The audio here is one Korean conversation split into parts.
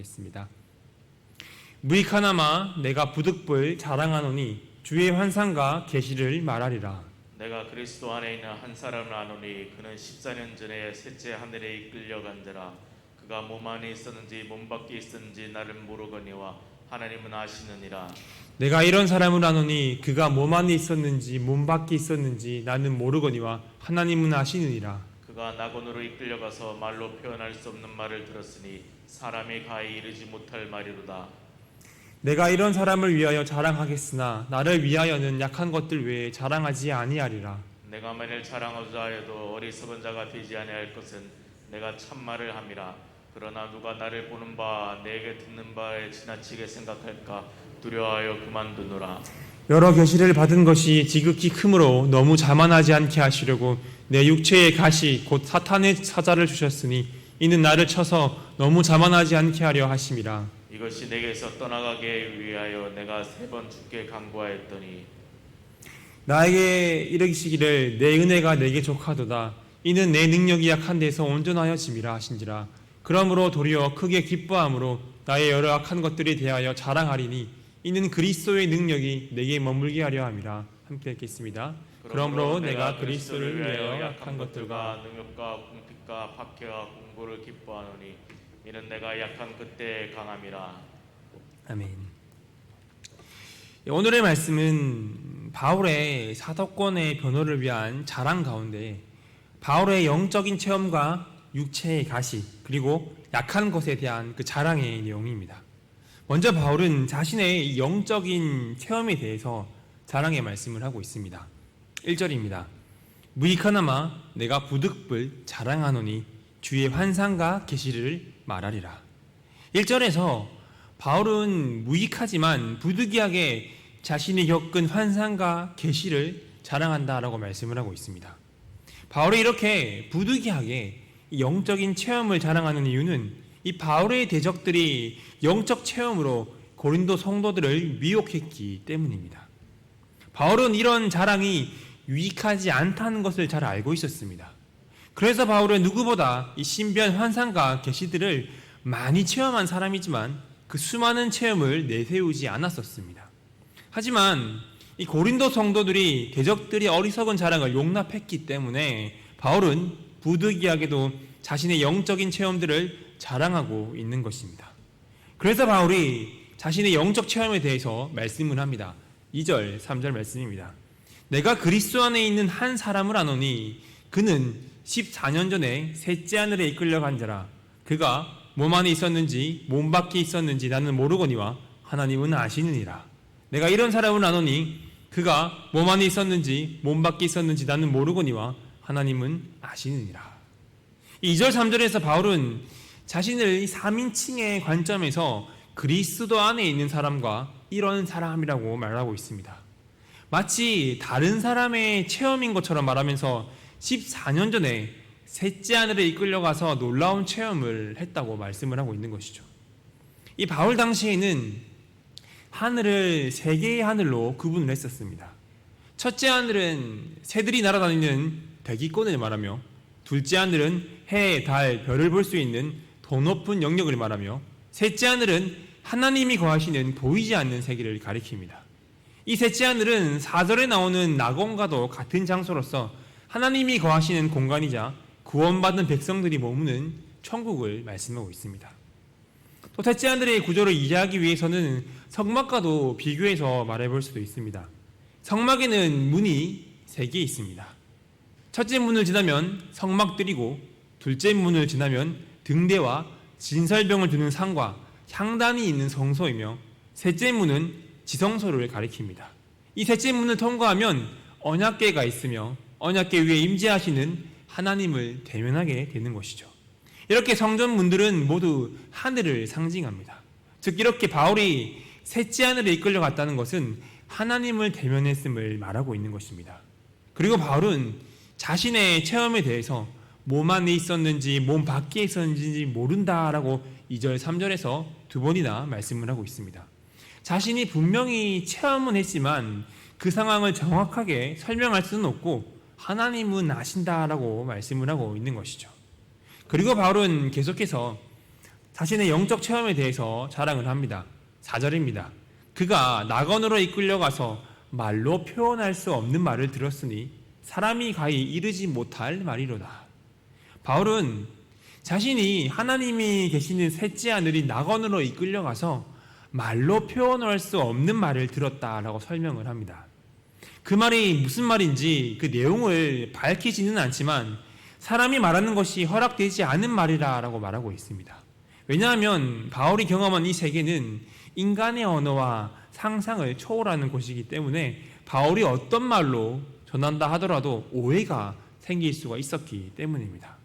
하겠습니다. 무익하나마 내가 부득불 자랑하노니 주의 환상과 계시를 말하리라. 내가 그리스도 안에 있는 한 사람을 아노니 그는 14년 전에 셋째 하늘에 이끌려간 자라. 그가 몸 안에 있었는지 몸 밖에 있었는지 나를 모르거니와 하나님은 아시느니라. 내가 이런 사람을 아노니 그가 몸 안에 있었는지 몸 밖에 있었는지 나는 모르거니와 하나님은 아시느니라. 그가 낙원으로 이끌려가서 말로 표현할 수 없는 말을 들었으니 사람이 가히 이르지 못할 말이로다. 내가 이런 사람을 위하여 자랑하겠으나 나를 위하여는 약한 것들 외에 자랑하지 아니하리라. 내가 만일 자랑하자 해도 어리석은 자가 되지 아니할 것은 내가 참말을 함이라. 그러나 누가 나를 보는 바 내게 듣는 바에 지나치게 생각할까 두려워하여 그만두노라. 여러 계시를 받은 것이 지극히 크므로 너무 자만하지 않게 하시려고 내 육체의 가시 곧 사탄의 사자를 주셨으니 이는 나를 쳐서 너무 자만하지 않게 하려 하심이라. 이것이 내게서 떠나가게 위하여 내가 3번 주께 간구하였더니 나에게 이르시기를 내 은혜가 내게 족하도다. 이는 내 능력이 약한 데서 온전하여짐이라 하신지라. 그러므로 도리어 크게 기뻐함으로 나의 여러 악한 것들에 대하여 자랑하리니 이는 그리스도의 능력이 내게 머물게 하려 함이라. 함께 읽겠습니다. 그러므로 내가 그리스도를 위하여 약한 것들과 능력과 궁핍과 박해와 공고를 기뻐하노니 이는 내가 약한 그때에 강함이라. 아멘. 오늘의 말씀은 바울의 사도권의 변호를 위한 자랑 가운데 바울의 영적인 체험과 육체의 가시 그리고 약한 것에 대한 그 자랑의 내용입니다. 먼저 바울은 자신의 영적인 체험에 대해서 자랑의 말씀을 하고 있습니다. 1절입니다. 무익하나마 내가 부득불 자랑하노니 주의 환상과 계시를 말하리라. 1절에서 바울은 무익하지만 부득이하게 자신이 겪은 환상과 계시를 자랑한다라고 말씀을 하고 있습니다. 바울이 이렇게 부득이하게 영적인 체험을 자랑하는 이유는 이 바울의 대적들이 영적 체험으로 고린도 성도들을 미혹했기 때문입니다. 바울은 이런 자랑이 유익하지 않다는 것을 잘 알고 있었습니다. 그래서 바울은 누구보다 이 신비한 환상과 계시들을 많이 체험한 사람이지만 그 수많은 체험을 내세우지 않았었습니다. 하지만 이 고린도 성도들이 대적들이 어리석은 자랑을 용납했기 때문에 바울은 부득이하게도 자신의 영적인 체험들을 자랑하고 있는 것입니다. 그래서 바울이 자신의 영적 체험에 대해서 말씀을 합니다. 2절, 3절 말씀입니다. 내가 그리스도 안에 있는 한 사람을 아노니 그는 14년 전에 셋째 하늘에 이끌려간 자라. 그가 몸 안에 있었는지 몸 밖에 있었는지 나는 모르거니와 하나님은 아시느니라. 내가 이런 사람을 아노니 그가 몸 안에 있었는지 몸 밖에 있었는지 나는 모르거니와 하나님은 아시느니라. 2절 3절에서 바울은 자신을 3인칭의 관점에서 그리스도 안에 있는 사람과 이런 사람이라고 말하고 있습니다. 마치 다른 사람의 체험인 것처럼 말하면서 14년 전에 셋째 하늘에 이끌려가서 놀라운 체험을 했다고 말씀을 하고 있는 것이죠. 이 바울 당시에는 하늘을 3개의 하늘로 구분을 했었습니다. 첫째 하늘은 새들이 날아다니는 대기권을 말하며, 둘째 하늘은 해, 달, 별을 볼 수 있는 더 높은 영역을 말하며, 셋째 하늘은 하나님이 거하시는 보이지 않는 세계를 가리킵니다. 이 셋째 하늘은 4절에 나오는 낙원과도 같은 장소로서 하나님이 거하시는 공간이자 구원받은 백성들이 머무는 천국을 말씀하고 있습니다. 또 셋째 하늘의 구조를 이해하기 위해서는 성막과도 비교해서 말해볼 수도 있습니다. 성막에는 문이 3개 있습니다. 첫째 문을 지나면 성막들이고, 둘째 문을 지나면 등대와 진설병을 두는 상과 향단이 있는 성소이며, 셋째 문은 지성소를 가리킵니다. 이 셋째 문을 통과하면 언약궤가 있으며 언약궤 위에 임재하시는 하나님을 대면하게 되는 것이죠. 이렇게 성전 문들은 모두 하늘을 상징합니다. 즉 이렇게 바울이 셋째 하늘에 이끌려갔다는 것은 하나님을 대면했음을 말하고 있는 것입니다. 그리고 바울은 자신의 체험에 대해서 몸 안에 있었는지 몸 밖에 있었는지 모른다라고 2절 3절에서 2번이나 말씀을 하고 있습니다. 자신이 분명히 체험은 했지만 그 상황을 정확하게 설명할 수는 없고 하나님은 아신다라고 말씀을 하고 있는 것이죠. 그리고 바울은 계속해서 자신의 영적 체험에 대해서 자랑을 합니다. 4절입니다. 그가 낙원으로 이끌려가서 말로 표현할 수 없는 말을 들었으니 사람이 가히 이르지 못할 말이로다. 바울은 자신이 하나님이 계시는 셋째 하늘인 낙원으로 이끌려가서 말로 표현할 수 없는 말을 들었다라고 설명을 합니다. 그 말이 무슨 말인지 그 내용을 밝히지는 않지만 사람이 말하는 것이 허락되지 않은 말이라고 말하고 있습니다. 왜냐하면 바울이 경험한 이 세계는 인간의 언어와 상상을 초월하는 곳이기 때문에 바울이 어떤 말로 전한다 하더라도 오해가 생길 수가 있었기 때문입니다.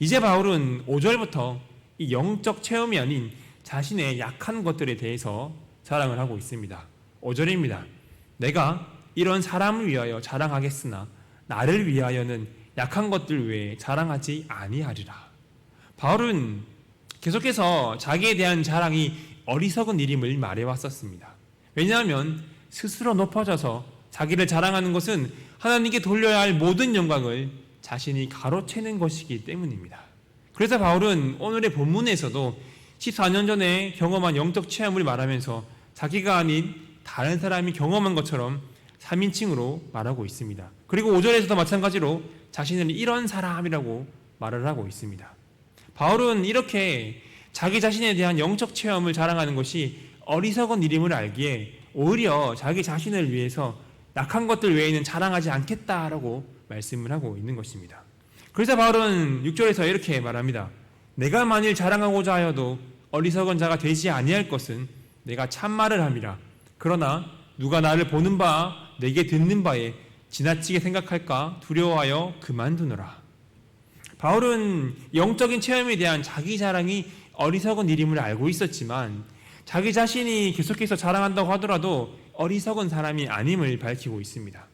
이제 바울은 5절부터 이 영적 체험이 아닌 자신의 약한 것들에 대해서 자랑을 하고 있습니다. 5절입니다. 내가 이런 사람을 위하여 자랑하겠으나 나를 위하여는 약한 것들 외에 자랑하지 아니하리라. 바울은 계속해서 자기에 대한 자랑이 어리석은 일임을 말해왔었습니다. 왜냐하면 스스로 높아져서 자기를 자랑하는 것은 하나님께 돌려야 할 모든 영광을 자신이 가로채는 것이기 때문입니다. 그래서 바울은 오늘의 본문에서도 14년 전에 경험한 영적 체험을 말하면서 자기가 아닌 다른 사람이 경험한 것처럼 3인칭으로 말하고 있습니다. 그리고 5절에서도 마찬가지로 자신은 이런 사람이라고 말을 하고 있습니다. 바울은 이렇게 자기 자신에 대한 영적 체험을 자랑하는 것이 어리석은 일임을 알기에 오히려 자기 자신을 위해서 약한 것들 외에는 자랑하지 않겠다라고 말씀을 하고 있는 것입니다. 그래서 바울은 6절에서 이렇게 말합니다. 내가 만일 자랑하고자 하여도 어리석은 자가 되지 아니할 것은 내가 참말을 함이라. 그러나 누가 나를 보는 바 내게 듣는 바에 지나치게 생각할까 두려워하여 그만두노라. 바울은 영적인 체험에 대한 자기 자랑이 어리석은 일임을 알고 있었지만 자기 자신이 계속해서 자랑한다고 하더라도 어리석은 사람이 아님을 밝히고 있습니다.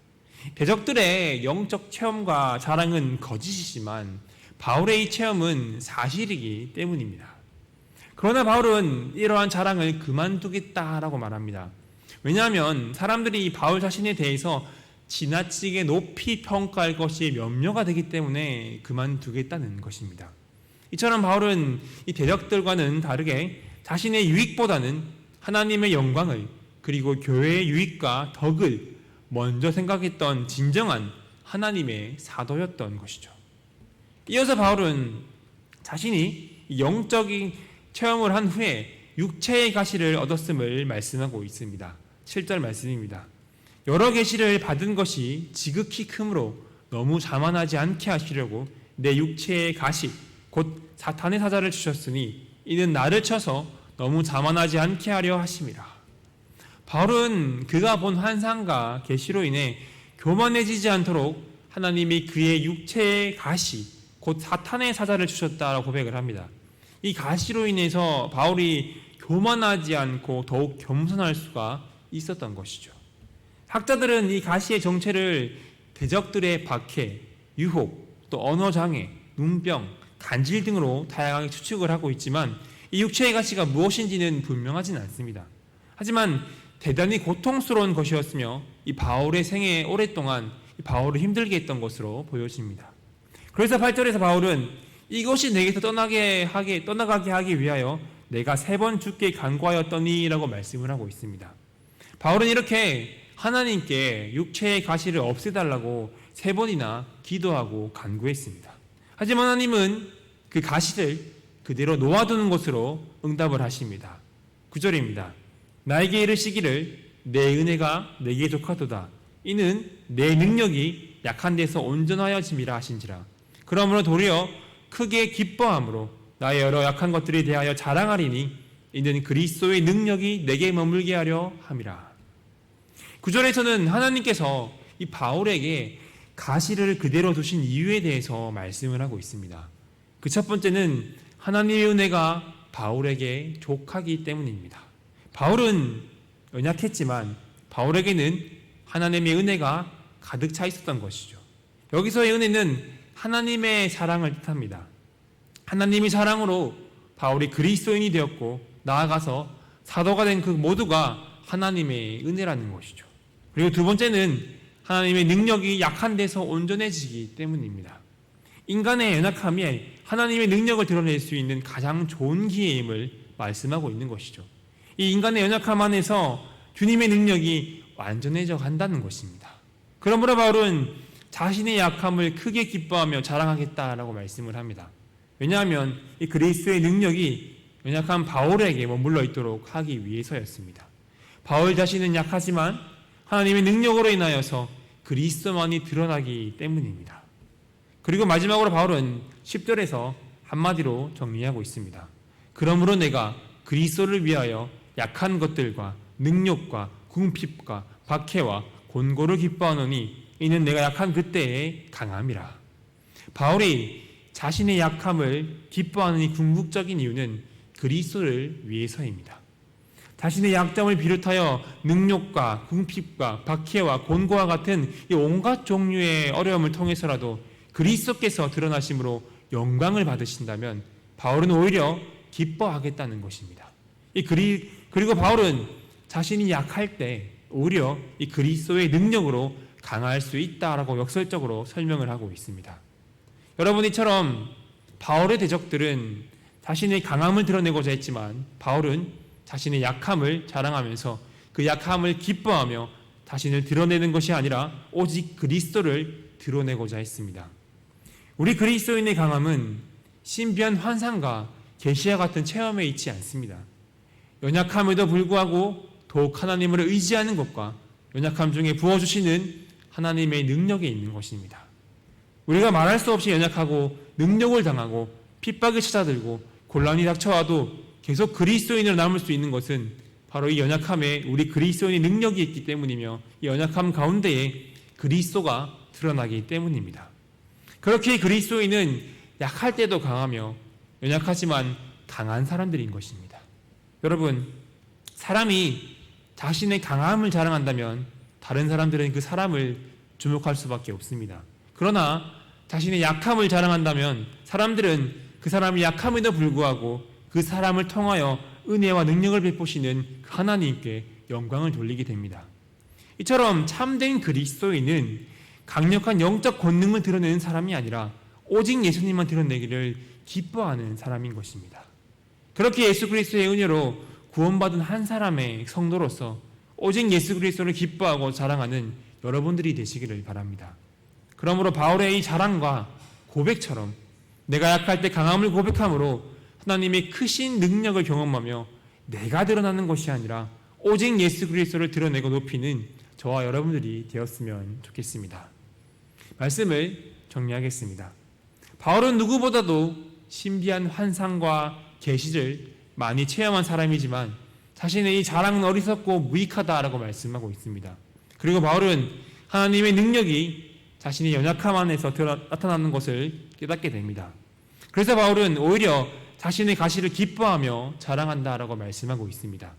대적들의 영적 체험과 자랑은 거짓이지만 바울의 이 체험은 사실이기 때문입니다. 그러나 바울은 이러한 자랑을 그만두겠다라고 말합니다. 왜냐하면 사람들이 바울 자신에 대해서 지나치게 높이 평가할 것이 염려가 되기 때문에 그만두겠다는 것입니다. 이처럼 바울은 이 대적들과는 다르게 자신의 유익보다는 하나님의 영광을 그리고 교회의 유익과 덕을 먼저 생각했던 진정한 하나님의 사도였던 것이죠. 이어서 바울은 자신이 영적인 체험을 한 후에 육체의 가시를 얻었음을 말씀하고 있습니다. 7절 말씀입니다. 여러 계시를 받은 것이 지극히 크므로 너무 자만하지 않게 하시려고 내 육체의 가시 곧 사탄의 사자를 주셨으니 이는 나를 쳐서 너무 자만하지 않게 하려 하심이라. 바울은 그가 본 환상과 계시로 인해 교만해지지 않도록 하나님이 그의 육체의 가시 곧 사탄의 사자를 주셨다라고 고백을 합니다. 이 가시로 인해서 바울이 교만하지 않고 더욱 겸손할 수가 있었던 것이죠. 학자들은 이 가시의 정체를 대적들의 박해, 유혹, 또 언어장애, 눈병, 간질 등으로 다양하게 추측을 하고 있지만 이 육체의 가시가 무엇인지는 분명하진 않습니다. 하지만 대단히 고통스러운 것이었으며 이 바울의 생애에 오랫동안 이 바울을 힘들게 했던 것으로 보여집니다. 그래서 8절에서 바울은 이것이 내게서 떠나가게 하기 위하여 내가 3번 주께 간구하였더니 라고 말씀을 하고 있습니다. 바울은 이렇게 하나님께 육체의 가시를 없애달라고 3번이나 기도하고 간구했습니다. 하지만 하나님은 그 가시를 그대로 놓아두는 것으로 응답을 하십니다. 9절입니다. 나에게 이르시기를 내 은혜가 내게 족하도다. 이는 내 능력이 약한 데서 온전하여짐이라 하신지라. 그러므로 도리어 크게 기뻐함으로 나의 여러 약한 것들에 대하여 자랑하리니 이는 그리스도의 능력이 내게 머물게 하려 함이라. 9절에서는 하나님께서 이 바울에게 가시를 그대로 두신 이유에 대해서 말씀을 하고 있습니다. 그 첫 번째는 하나님의 은혜가 바울에게 족하기 때문입니다. 바울은 연약했지만 바울에게는 하나님의 은혜가 가득 차 있었던 것이죠. 여기서의 은혜는 하나님의 사랑을 뜻합니다. 하나님의 사랑으로 바울이 그리스도인이 되었고 나아가서 사도가 된 그 모두가 하나님의 은혜라는 것이죠. 그리고 두 번째는 하나님의 능력이 약한 데서 온전해지기 때문입니다. 인간의 연약함이 하나님의 능력을 드러낼 수 있는 가장 좋은 기회임을 말씀하고 있는 것이죠. 이 인간의 연약함 안에서 주님의 능력이 완전해져 간다는 것입니다. 그러므로 바울은 자신의 약함을 크게 기뻐하며 자랑하겠다라고 말씀을 합니다. 왜냐하면 이 그리스도의 능력이 연약한 바울에게 머물러 있도록 하기 위해서였습니다. 바울 자신은 약하지만 하나님의 능력으로 인하여서 그리스도만이 드러나기 때문입니다. 그리고 마지막으로 바울은 10절에서 한마디로 정리하고 있습니다. 그러므로 내가 그리스도를 위하여 약한 것들과 능력과 궁핍과 박해와 곤고를 기뻐하노니 이는 내가 약한 그때의 강함이라. 바울이 자신의 약함을 기뻐하는 이 궁극적인 이유는 그리스도를 위해서입니다. 자신의 약점을 비롯하여 능력과 궁핍과 박해와 곤고와 같은 이 온갖 종류의 어려움을 통해서라도 그리스도께서 드러나심으로 영광을 받으신다면 바울은 오히려 기뻐하겠다는 것입니다. 그리고 바울은 자신이 약할 때 오히려 이 그리스도의 능력으로 강할 수 있다라고 역설적으로 설명을 하고 있습니다. 여러분, 이처럼 바울의 대적들은 자신의 강함을 드러내고자 했지만 바울은 자신의 약함을 자랑하면서 그 약함을 기뻐하며 자신을 드러내는 것이 아니라 오직 그리스도를 드러내고자 했습니다. 우리 그리스도인의 강함은 신비한 환상과 계시와 같은 체험에 있지 않습니다. 연약함에도 불구하고 더욱 하나님을 의지하는 것과 연약함 중에 부어주시는 하나님의 능력에 있는 것입니다. 우리가 말할 수 없이 연약하고 능력을 당하고 핍박이 찾아들고 곤란이 닥쳐와도 계속 그리스도인으로 남을 수 있는 것은 바로 이 연약함에 우리 그리스도인의 능력이 있기 때문이며 이 연약함 가운데에 그리스도가 드러나기 때문입니다. 그렇게 그리스도인은 약할 때도 강하며 연약하지만 강한 사람들인 것입니다. 여러분, 사람이 자신의 강함을 자랑한다면 다른 사람들은 그 사람을 주목할 수밖에 없습니다. 그러나 자신의 약함을 자랑한다면 사람들은 그 사람의 약함에도 불구하고 그 사람을 통하여 은혜와 능력을 베푸시는 하나님께 영광을 돌리게 됩니다. 이처럼 참된 그리스도인은 강력한 영적 권능을 드러내는 사람이 아니라 오직 예수님만 드러내기를 기뻐하는 사람인 것입니다. 그렇게 예수 그리스도의 은혜로 구원받은 한 사람의 성도로서 오직 예수 그리스도를 기뻐하고 자랑하는 여러분들이 되시기를 바랍니다. 그러므로 바울의 이 자랑과 고백처럼 내가 약할 때 강함을 고백함으로 하나님의 크신 능력을 경험하며 내가 드러나는 것이 아니라 오직 예수 그리스도를 드러내고 높이는 저와 여러분들이 되었으면 좋겠습니다. 말씀을 정리하겠습니다. 바울은 누구보다도 신비한 환상과 계시를 많이 체험한 사람이지만 자신의 이 자랑은 어리석고 무익하다라고 말씀하고 있습니다. 그리고 바울은 하나님의 능력이 자신의 연약함 안에서 나타나는 것을 깨닫게 됩니다. 그래서 바울은 오히려 자신의 가시를 기뻐하며 자랑한다라고 말씀하고 있습니다.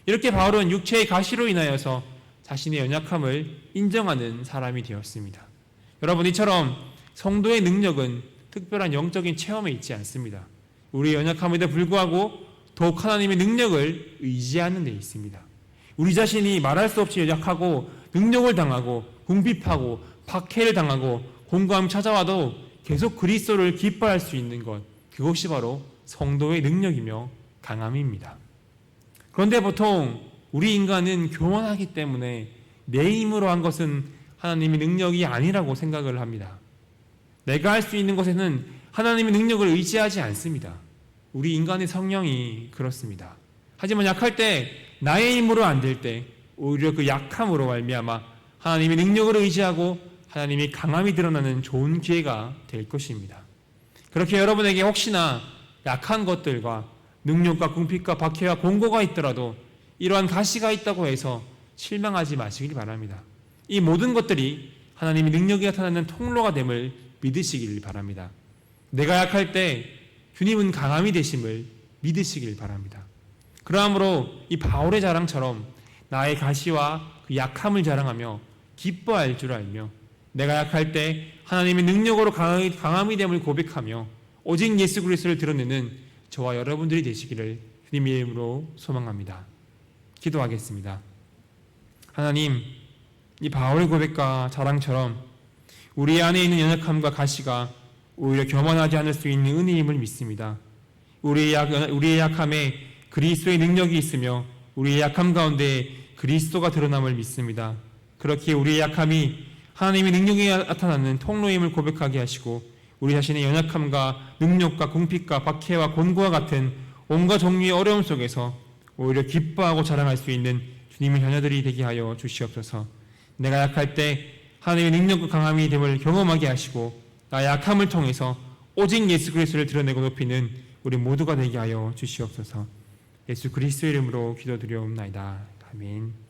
이렇게 바울은 육체의 가시로 인하여서 자신의 연약함을 인정하는 사람이 되었습니다. 여러분, 이처럼 성도의 능력은 특별한 영적인 체험에 있지 않습니다. 우리의 연약함에도 불구하고 더욱 하나님의 능력을 의지하는 데 있습니다. 우리 자신이 말할 수 없이 연약하고 능력을 당하고 궁핍하고 박해를 당하고 곤고함이 찾아와도 계속 그리스도를 기뻐할 수 있는 것, 그것이 바로 성도의 능력이며 강함입니다. 그런데 보통 우리 인간은 교만하기 때문에 내 힘으로 한 것은 하나님의 능력이 아니라고 생각을 합니다. 내가 할 수 있는 것에는 하나님의 능력을 의지하지 않습니다. 우리 인간의 성령이 그렇습니다. 하지만 약할 때, 나의 힘으로 안 될 때 오히려 그 약함으로 말미암아 하나님의 능력을 의지하고 하나님의 강함이 드러나는 좋은 기회가 될 것입니다. 그렇게 여러분에게 혹시나 약한 것들과 능력과 궁핍과 박해와 공고가 있더라도 이러한 가시가 있다고 해서 실망하지 마시길 바랍니다. 이 모든 것들이 하나님의 능력이 나타나는 통로가 됨을 믿으시길 바랍니다. 내가 약할 때 주님은 강함이 되심을 믿으시길 바랍니다. 그러므로 이 바울의 자랑처럼 나의 가시와 그 약함을 자랑하며 기뻐할 줄 알며 내가 약할 때 하나님의 능력으로 강함이 됨을 고백하며 오직 예수 그리스도를 드러내는 저와 여러분들이 되시기를 주님의 이름으로 소망합니다. 기도하겠습니다. 하나님, 이 바울의 고백과 자랑처럼 우리 안에 있는 연약함과 가시가 오히려 교만하지 않을 수 있는 은혜임을 믿습니다. 우리의 약함에 그리스도의 능력이 있으며 우리의 약함 가운데 그리스도가 드러남을 믿습니다. 그렇게 우리의 약함이 하나님의 능력이 나타나는 통로임을 고백하게 하시고 우리 자신의 연약함과 능력과 궁핍과 박해와 곤고와 같은 온갖 종류의 어려움 속에서 오히려 기뻐하고 자랑할 수 있는 주님의 자녀들이 되게 하여 주시옵소서. 내가 약할 때 하나님의 능력과 강함이 됨을 경험하게 하시고 나의 약함을 통해서 오직 예수 그리스도를 드러내고 높이는 우리 모두가 되게 하여 주시옵소서. 예수 그리스도 이름으로 기도드려옵나이다. 아멘.